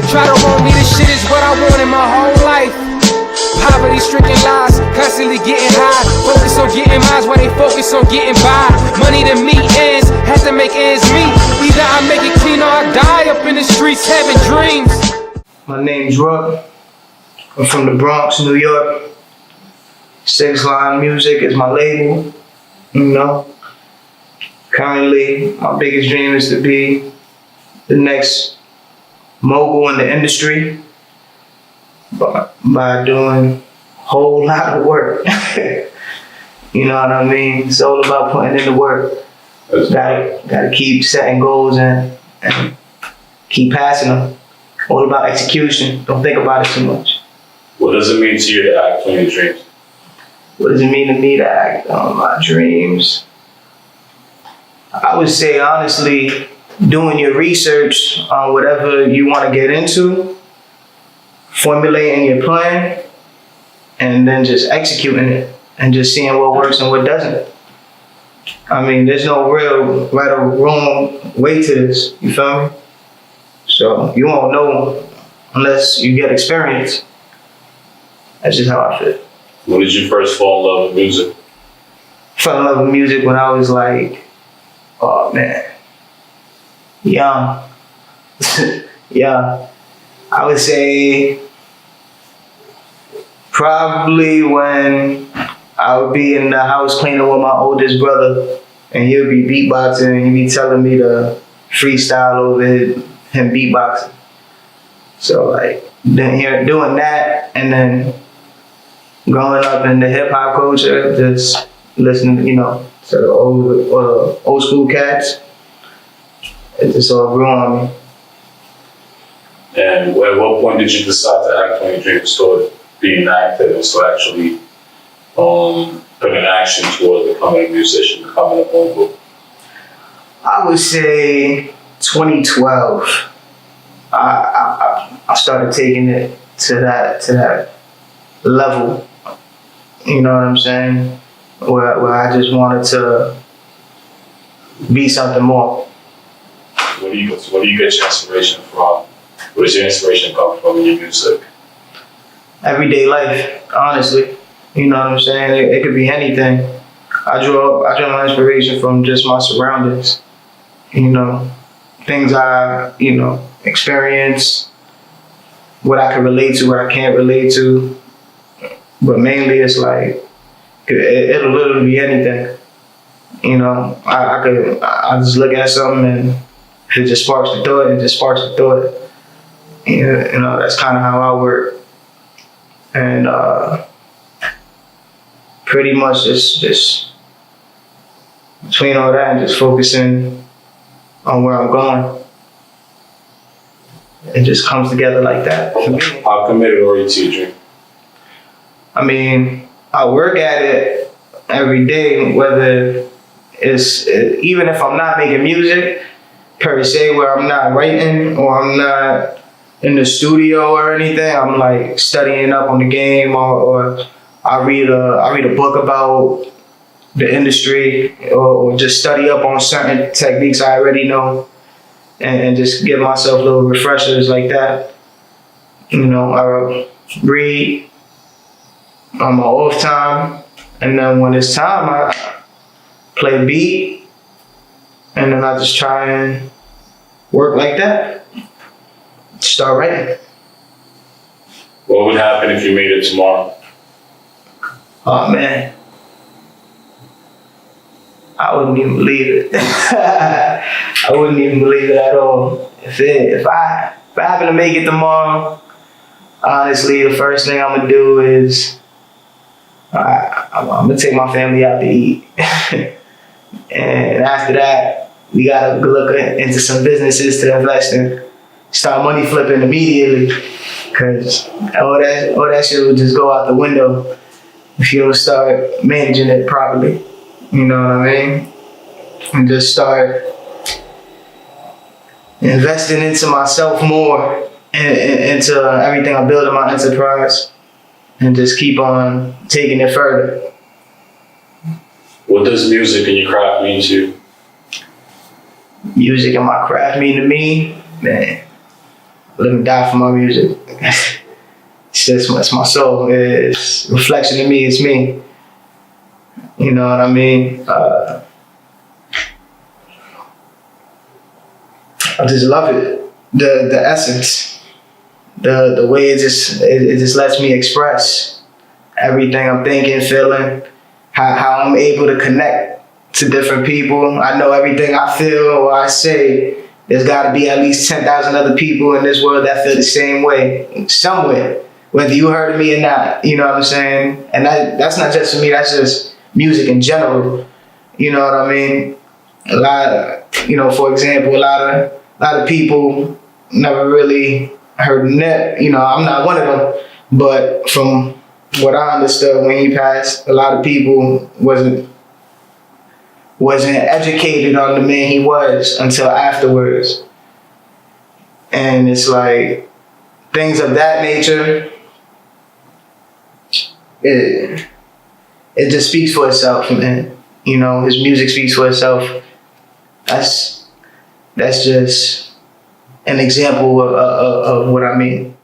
Try to want me, this shit is what I want in my whole life. Poverty-stricken lives, constantly getting high. Focus on getting mines while they focus on getting by. Money to meet ends, have to make ends meet. Either I make it clean or I die up in the streets having dreams. My name's Rook. I'm from the Bronx, New York. 6 Line Music is my label. You know, currently my biggest dream is to be the next mogul in the industry, but by doing a whole lot of work. You know what I mean? It's all about putting in the work. Gotta keep setting goals and keep passing them. All about execution. Don't think about it too much. What does it mean to you to act on your dreams? What does it mean to me to act on my dreams? I would say, honestly, doing your research on whatever you want to get into, formulating your plan, and then just executing it and just seeing what works and what doesn't. I mean, there's no real right or wrong way to this, you feel me? So you won't know unless you get experience. That's just how I feel. When did you first fall in love with music? Fell in love with music when I was like, oh man, young. Yeah, I would say probably when I would be in the house cleaning with my oldest brother, and he'll be beatboxing and he'd be telling me to freestyle over him beatboxing. So like doing that, and then growing up in the hip hop culture, just listening, you know, to the old school cats, it just all grew on me. And at what point did you decide to act on your dreams toward being active and so actually put an action toward becoming a musician, becoming a mogul? I would say 2012. I started taking it to that level. You know what I'm saying? Where I just wanted to be something more. Where do you get your inspiration from? Where does your inspiration come from in your music? Everyday life, honestly. You know what I'm saying? It could be anything. I draw my inspiration from just my surroundings. You know, things I, experience, what I can relate to, what I can't relate to. But mainly it's like, it'll literally be anything. You know, I just look at something and if it just sparks the thought, it just sparks the thought. You know, that's kind of how I work. And pretty much just between all that and just focusing on where I'm going, it just comes together like that for me. How committed are you to your dream? I mean, I work at it every day, whether it's, even if I'm not making music per se, where I'm not writing or I'm not in the studio or anything, I'm like studying up on the game, or I read a book about the industry, or just study up on certain techniques I already know, and just give myself little refreshers like that. You know, I read on my off time, and then when it's time, I play a beat, and then I just try and work like that. Start writing. What would happen if you made it tomorrow? Oh man, I wouldn't even believe it. I wouldn't even believe it at all. If I happen to make it tomorrow, honestly, the first thing I'm gonna do is I'm gonna take my family out to eat. And after that, we gotta look into some businesses to invest in. Start money flipping immediately, cause all that shit will just go out the window if you don't start managing it properly. You know what I mean? And just start investing into myself more, and into everything I build in my enterprise, and just keep on taking it further. What does music and your craft mean to you? Music and my craft mean to me, man, live and die for my music. It's my soul. It's a reflection of me. It's me. You know what I mean? I just love it. The essence, the way it just lets me express everything I'm thinking, feeling, how I'm able to connect to different people. I know everything I feel or I say, there's got to be at least 10,000 other people in this world that feel the same way, somewhere, whether you heard of me or not. You know what I'm saying? And that's not just for me. That's just music in general. You know what I mean? A lot of, you know, for example, a lot of people never really heard Nip. You know, I'm not one of them, but from what I understood when he passed, a lot of people wasn't educated on the man he was until afterwards. And it's like things of that nature, it just speaks for itself, man. You know, his music speaks for itself. That's just an example of what I mean.